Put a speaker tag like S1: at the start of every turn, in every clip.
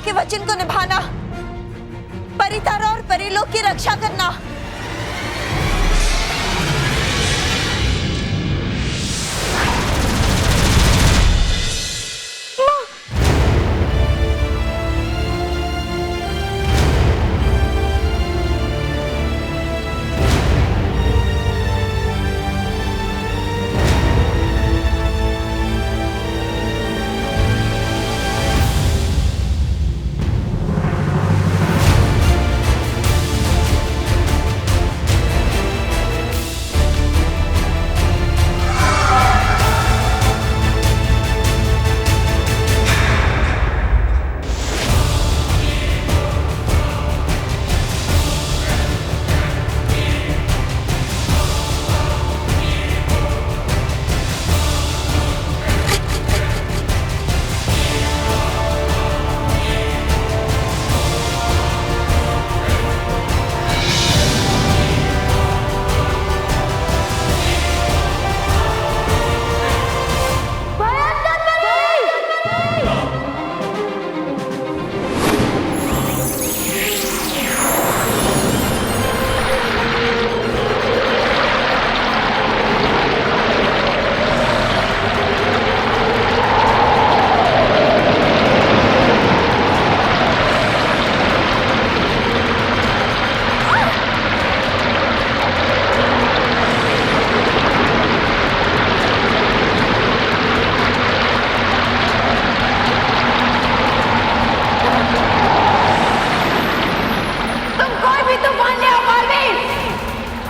S1: के वचन को निभाना, परितारा और परिलोक की रक्षा करना।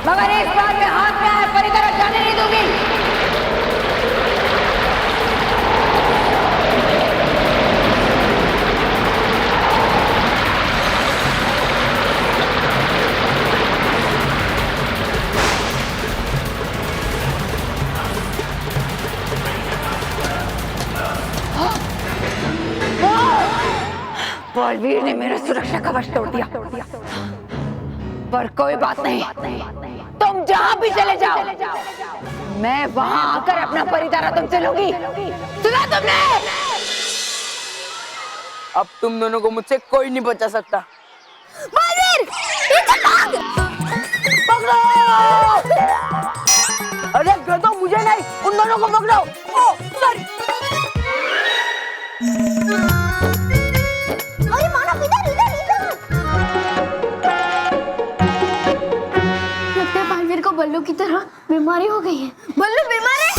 S2: मगर इस बार मैं हाथ में आए परितारा जाने नहीं दूंगी। बलवीर ने मेरा सुरक्षा कवच तोड़ दिया, पर कोई बात नहीं, तुम जहां भी चले जाओ, मैं वहां आकर अपना परितारा तुमसे लूंगी। सुना तुमने?
S3: अब तुम दोनों को मुझसे कोई नहीं बचा सकता।
S1: बलवीर, पीछे भाग!
S3: पकड़ो! अरे गधो, मुझे नहीं, उन दोनों को पकड़ो।
S1: ओ, सॉरी। अरे मानव, इधर इधर इधर।
S4: लगता है बालवीर को बल्लू की तरह बीमारी हो गई है।
S1: बल्लू बीमार है?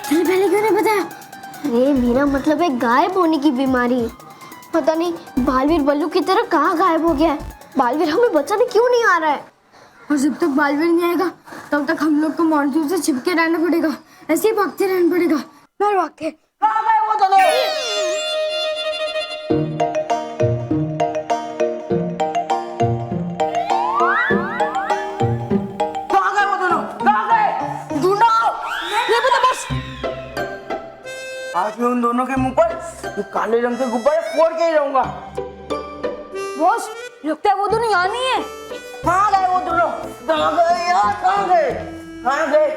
S4: तुमने पहले क्यों नहीं बताया? अरे मेरा मतलब है गायब होने की बीमारी। पता नहीं बालवीर बल्लू की तरह कहाँ गायब हो गया है। बालवीर हमें बचाने क्यों नहीं आ रहा है? और जब तक बालवीर नहीं आएगा तब तक हम लोग को मॉन्सून से छिपके रहना पड़ेगा, ऐसे ही भागते रहना पड़ेगा। मैं भागते।
S3: कहाँ गए वो दोनों? कहाँ गए वो दोनों? कहाँ गए? ढूंढो!
S1: ये बता बस।
S3: आज मैं उन दोनों के मुंह पर ये काले रंग के गुब्बारे फोड़ के ही रहूंगा।
S1: बॉस, लगता है वो दोनों यहाँ नहीं है।
S3: कहाँ गए वो दोनों? कहाँ गए यार? कहाँ गए? कहाँ गए?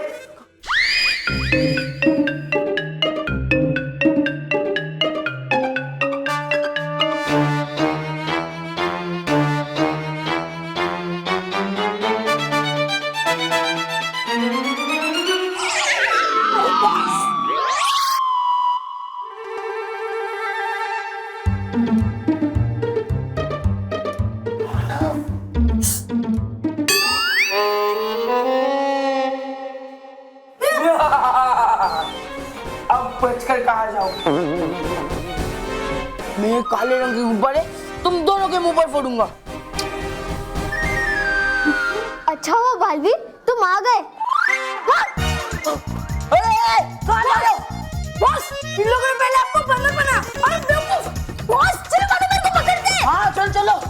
S3: अब बचकर कहाँ जाऊँ? मैं ये काले रंग के गुब्बारे तुम दोनों के मुंह पर फोड़ूंगा।
S4: अच्छा हुआ बालवीर तुम आ गए।
S3: अरे कहाँ जा रहे हो? बॉस, इन लोगों ने पहले आपको बंदर बना। अरे बेवकूफ! बॉस, चलो मेरे को पकड़ते। हाँ, चल चलो।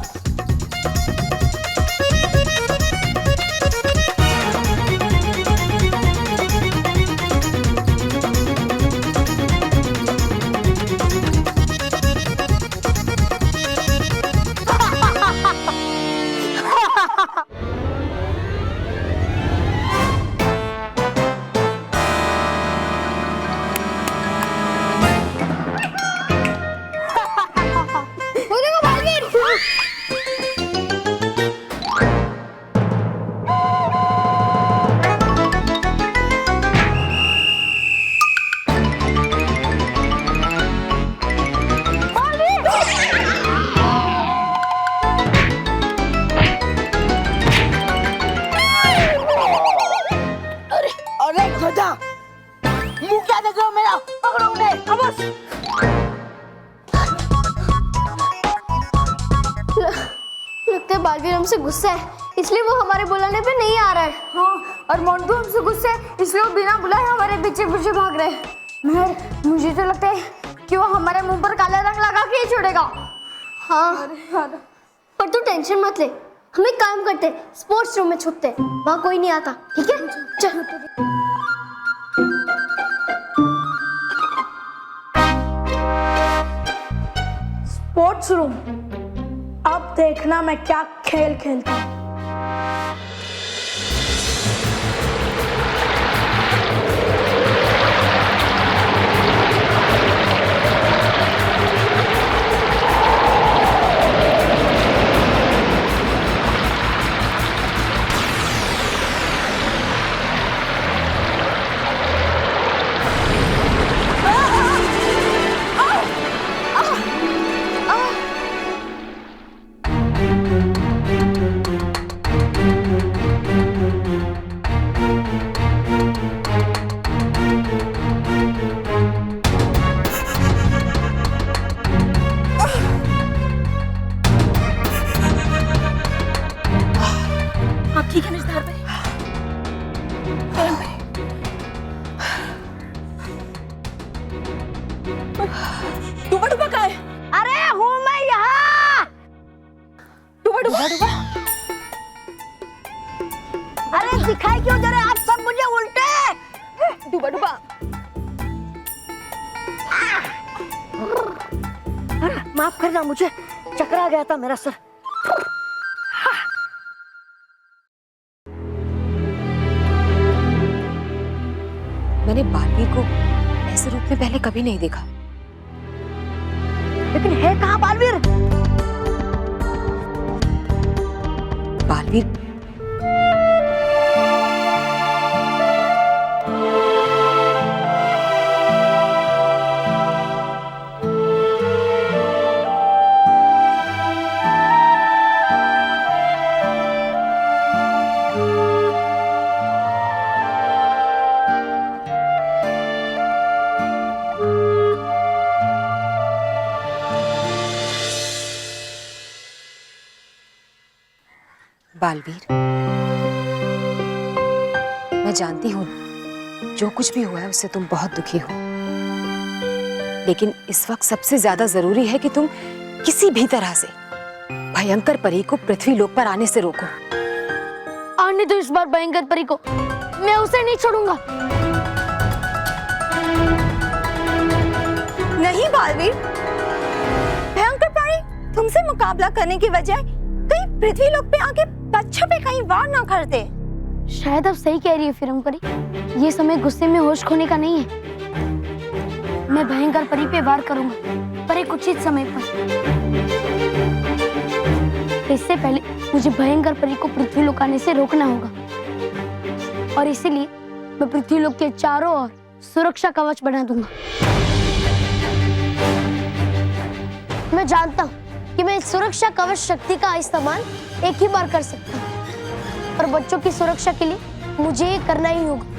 S4: हमसे गुस्सा है, इसलिए वो हमारे बुलाने पे नहीं आ रहा है।
S3: हाँ, और मोंटू हमसे गुस्सा है, इसलिए वो बिना बुलाए हमारे पीछे पीछे भाग रहे हैं। मेहर, मुझे तो लगता है कि वो हमारे मुंह पर काला रंग लगा के ही छोड़ेगा।
S4: हाँ, पर तू टेंशन मत ले, हम एक काम करते हैं, स्पोर्ट्स रूम में छुपते हैं, वहाँ कोई नहीं आता, ठीक है? चल।
S3: स्पोर्ट्स रूम, अब देखना मैं क्या खेल खेलता हूँ।
S1: ठीक है निजधार भाई। डूबा डूबा कहाँ है?
S3: अरे हूँ मैं यहाँ।
S1: डूबा डूबा डूबा।
S3: अरे दिखाई क्यों दे रहे आप सब मुझे उल्टे?
S1: डूबा डूबा।
S3: माफ करना, मुझे चक्कर आ गया था, मेरा सर।
S2: मैंने बालवीर को ऐसे रूप में पहले कभी नहीं देखा।
S3: लेकिन है कहाँ बालवीर?
S2: बालवीर बालवीर, मैं जानती हूँ जो कुछ भी हुआ है उससे तुम बहुत दुखी हो, लेकिन इस वक्त सबसे ज्यादा जरूरी है कि तुम किसी भी तरह से भयंकर परी को पृथ्वी लोक पर आने से रोको।
S4: आने दो इस बार भयंकर परी को, मैं उसे नहीं छोड़ूंगा।
S1: नहीं बालवीर, भयंकर परी तुमसे मुकाबला करने की बजाय कहीं पृथ्वी लोक पे आके बच्चों पे कहीं वार ना कर दे।
S4: शायद आप सही कह रही है फिरम परी, ये समय गुस्से में होश खोने का नहीं है। मैं भयंकर परी पे वार करूंगा, पर एक उचित समय पर। इससे पहले मुझे भयंकर परी को पृथ्वी लोक आने से रोकना होगा, और इसीलिए मैं पृथ्वी लोक के चारों ओर सुरक्षा कवच बना दूंगा। मैं जानता हूँ कि मैं इस सुरक्षा कवच शक्ति का इस्तेमाल एक ही बार कर सकता हूँ, और बच्चों की सुरक्षा के लिए मुझे ये करना ही होगा।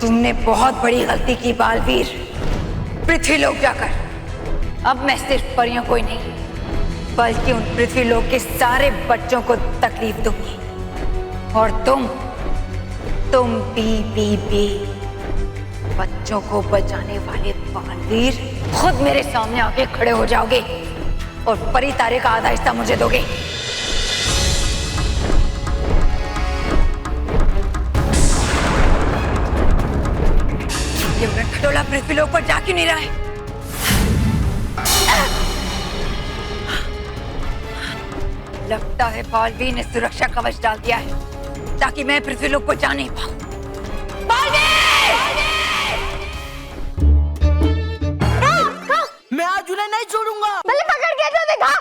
S2: तुमने बहुत बड़ी गलती की बालवीर। पृथ्वी लोक जाकर अब मैं सिर्फ परियों को ही नहीं बल्कि उन पृथ्वी लोक के सारे बच्चों को तकलीफ दूंगी। और तुम भी बच्चों को बचाने वाले बालवीर खुद मेरे सामने आके खड़े हो जाओगे और परी तारे का आधा हिस्सा मुझे दोगे। ये खटोला पृथ्वी लोक पर जा क्यों नहीं रहा है? लगता है बालवीर ने सुरक्षा कवच डाल दिया है ताकि मैं पृथ्वीलोक को जा नहीं पाऊं।
S5: मैं आज उन्हें नहीं छोड़ूंगा।
S3: पहले पकड़ के तो दिखा।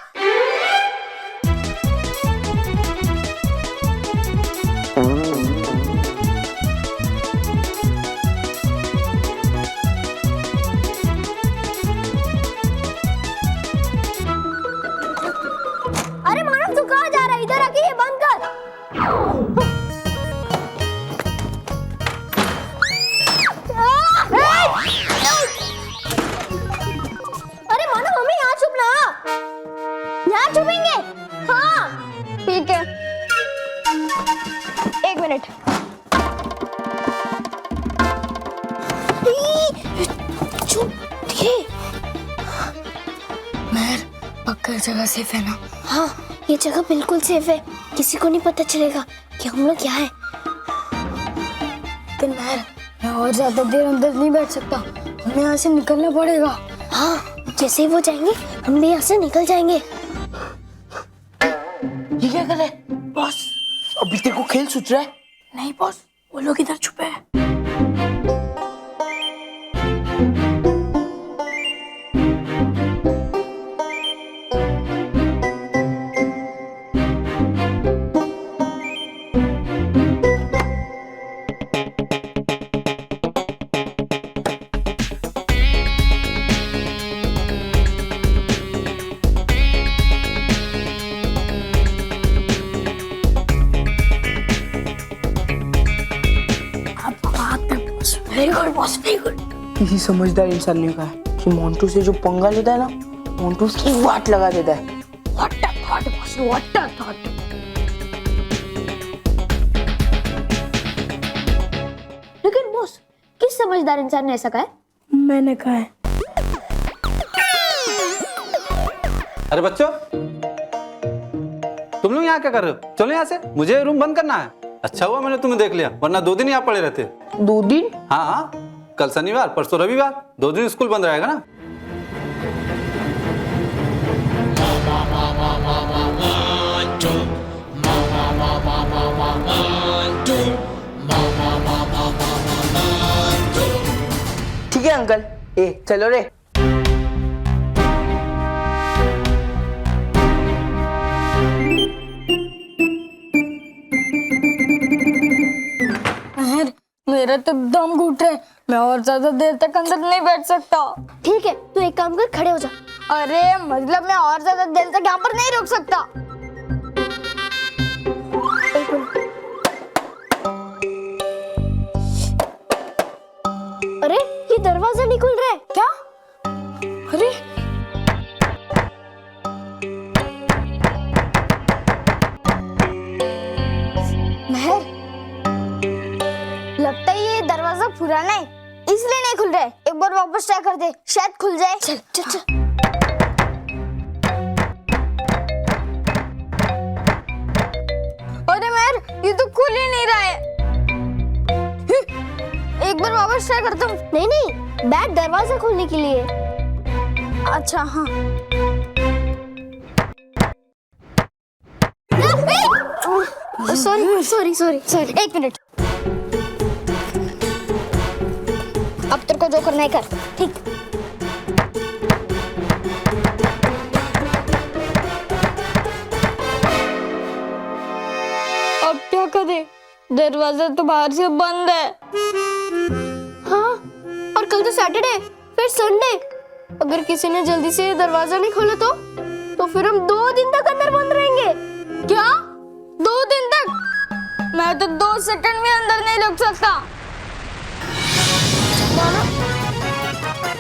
S4: अरे मानव तू कहाँ जा रहा है? इधर आके ये बंद कर। अरे मानव हमें यहाँ छुपना। यहाँ छुपेंगे। हाँ
S3: ठीक है, 1 मिनट।
S4: महर पक्का जगह सेफ है ना? हाँ ये जगह बिल्कुल सेफ है, किसी को नहीं पता चलेगा कि हम लोग यहाँ हैं।
S3: तो महर मैं और ज्यादा देर अंदर नहीं बैठ सकता, हमें यहाँ से निकलना पड़ेगा।
S4: हाँ जैसे ही वो जाएंगे हम भी यहाँ से निकल जाएंगे।
S5: ये क्या कर रहे बॉस? अभी तेरे को खेल सूझ रहा है?
S3: नहीं बॉस, वो लोग इधर छुपे हैं।
S4: Very good boss, very good.
S5: किसी समझदार इंसान ने कहा है कि मोंटू से जो पंगा लेता है ना, मोंटू उसकी वाट लगा देता है।
S3: What a thought boss, what a thought।
S4: लेकिन बॉस किस समझदार इंसान ने ऐसा कहा है?
S3: मैंने कहा है।
S6: अरे बच्चों, तुम लोग यहाँ क्या कर रहे हो? चलो यहाँ से, मुझे रूम बंद करना है। अच्छा हुआ मैंने तुम्हें देख लिया, वरना 2 दिन यहाँ पड़े रहते।
S5: 2 दिन?
S6: हाँ हाँ, कल शनिवार, परसों रविवार, 2 दिन स्कूल बंद रहेगा ना।
S5: ठीक है अंकल, ए चलो रे।
S3: महर मेरा तो दम घुट रहा है, मैं और ज्यादा देर तक अंदर नहीं बैठ सकता।
S4: ठीक है तू एक काम कर, खड़े हो जा।
S3: अरे मतलब मैं और ज्यादा देर तक यहाँ पर नहीं रुक सकता।
S4: एक मिनट। अरे ये दरवाजा नहीं खुल रहा है।
S3: क्या? अरे महर
S4: लगता है ये दरवाजा पुराना है, इसलिए नहीं खुल रहा है। एक बार वापस ट्राई कर दे, शायद खुल जाए। चल चल चल।
S3: अरे महर ये तो खुल ही नहीं रहा है। एक बार वापस ट्राई करता हूँ।
S4: नहीं नहीं, बैठ दरवाजा खोलने के लिए।
S3: अच्छा हाँ।
S4: Sorry sorry sorry sorry, 1 minute. अब तेरे को जो करना है कर, ठीक?
S3: अब क्या करे, दरवाजा तो बाहर से बंद है।
S4: हाँ और कल तो सैटरडे, फिर संडे। अगर किसी ने जल्दी से दरवाजा नहीं खोला तो फिर हम 2 दिन तक अंदर बंद रहेंगे।
S3: क्या 2 दिन तक? मैं तो 2 सेकंड भी अंदर नहीं रुक सकता।
S4: मानो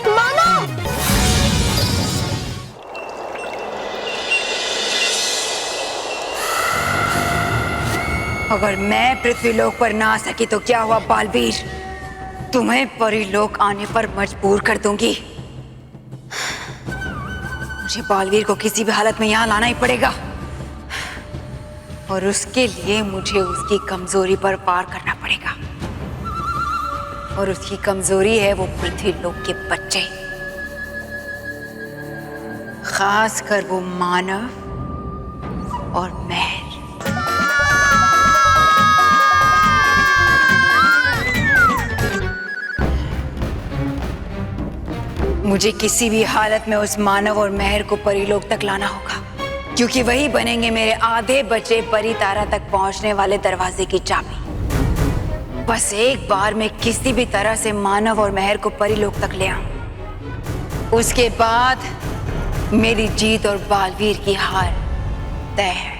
S4: मानो
S2: अगर मैं पृथ्वीलोक पर ना आ सकी तो क्या हुआ बालवीर, तुम्हें परीलोक आने पर मजबूर कर दूंगी। मुझे बालवीर को किसी भी हालत में यहाँ लाना ही पड़ेगा और उसके लिए मुझे उसकी कमजोरी पर पार करना पड़ेगा। और उसकी कमजोरी है वो पृथ्वीलोक के बच्चे, खासकर वो मानव और मेहर। मुझे किसी भी हालत में उस मानव और मेहर को परीलोक तक लाना होगा, क्योंकि वही बनेंगे मेरे आधे बचे परी तारा तक पहुंचने वाले दरवाजे की चाबी। बस एक बार मैं किसी भी तरह से मानव और मेहर को परीलोक तक ले आऊं, उसके बाद मेरी जीत और बालवीर की हार तय है।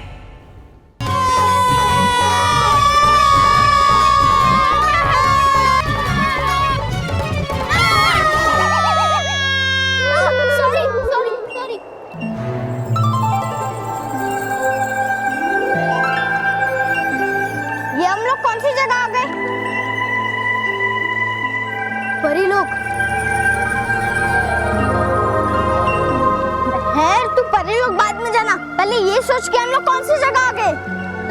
S3: ये हम लोग कौन सी जगह आ गए? परीलोक। खैर तू परीलोक बाद में जाना, पहले ये सोच के हम लोग कौन सी जगह आ गए।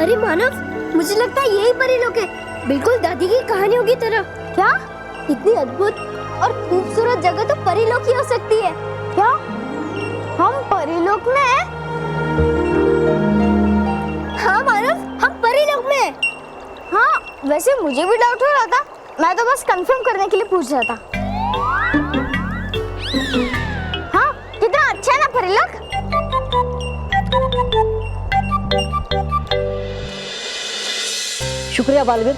S4: अरे मानव, मुझे लगता है यही परीलोक है, बिल्कुल दादी की कहानियों की तरह।
S3: क्या?
S4: इतनी अद्भुत और खूबसूरत जगह तो परीलोक ही हो सकती है।
S3: क्या हम परीलोक में हैं?
S4: हाँ मानव, हम परीलोक में हैं।
S3: हाँ, वैसे मुझे भी डाउट हो रहा था, मैं तो बस कंफर्म करने के लिए पूछ रहा था। हाँ, कितना अच्छा है ना परीलोक।
S7: शुक्रिया बालवीर,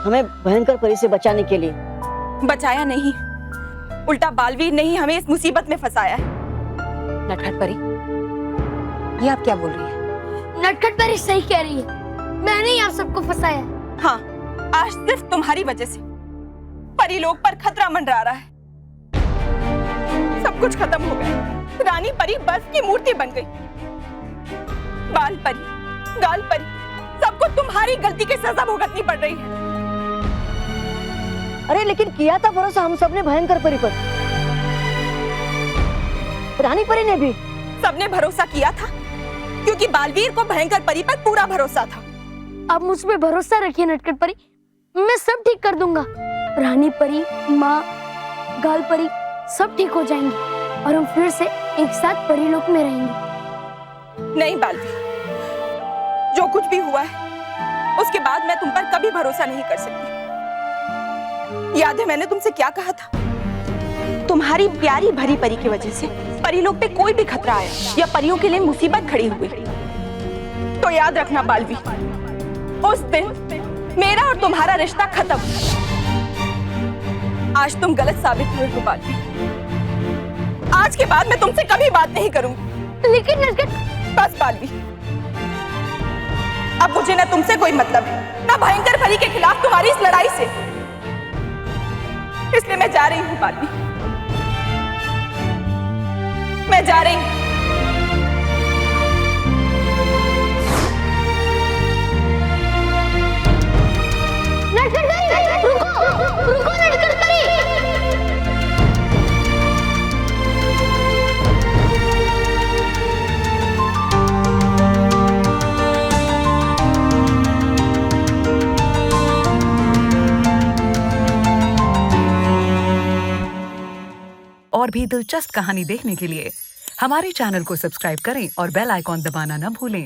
S7: हमें भयंकर परी से बचाने के लिए।
S8: बचाया नहीं, उल्टा बालवीर ने ही हमें इस मुसीबत में फंसाया है।
S2: नटखट परी, ये आप क्या बोल रही है?
S4: नटखट परी सही कह रही है, मैंने ही आप सबको फंसाया।
S8: हाँ, आज सिर्फ तुम्हारी वजह से परीलोक पर खतरा मंडरा रहा है। सब कुछ खत्म हो गया, रानी परी बर्फ की मूर्ति बन गई। बाल परी, गाल परी, सबको तुम्हारी गलती की सजा भुगतनी पड़ रही है।
S7: अरे लेकिन किया था भरोसा हम सबने भयंकर परी पर, रानी परी ने भी।
S8: सबने भरोसा किया था क्योंकि बालवीर को भयंकर परी पर पूरा भरोसा था।
S4: अब मुझ पे भरोसा रखिए नटखट परी, मैं सब ठीक कर दूंगा। रानी परी, माँ, गाल परी सब ठीक हो जाएंगे और हम फिर से एक साथ परीलोक में रहेंगे।
S8: नहीं बालवीर, जो कुछ भी हुआ है उसके बाद मैं तुम पर कभी भरोसा नहीं कर सकती। याद है मैंने तुमसे क्या कहा था? तुम्हारी प्यारी भरी परी की वजह से परीलोक पे कोई भी खतरा आया या परियों के लिए मुसीबत खड़ी हुई तो याद रखना बालवीर, उस दिन मेरा और तुम्हारा रिश्ता खत्म। आज तुम गलत साबित हुए हो बालवीर। आज के बाद मैं तुमसे कभी बात नहीं करूंगी।
S4: लेकिन नटखट,
S8: बस बालवीर, अब मुझे ना तुमसे कोई मतलब है, ना भयंकर परी के खिलाफ तुम्हारी इस लड़ाई से। इसलिए मैं जा रही हूँ बालवीर, मैं जा रही हूँ।
S4: रुको नटखट परी।
S9: और भी दिलचस्प कहानी देखने के लिए हमारे चैनल को सब्सक्राइब करें और बेल आइकॉन दबाना न भूलें।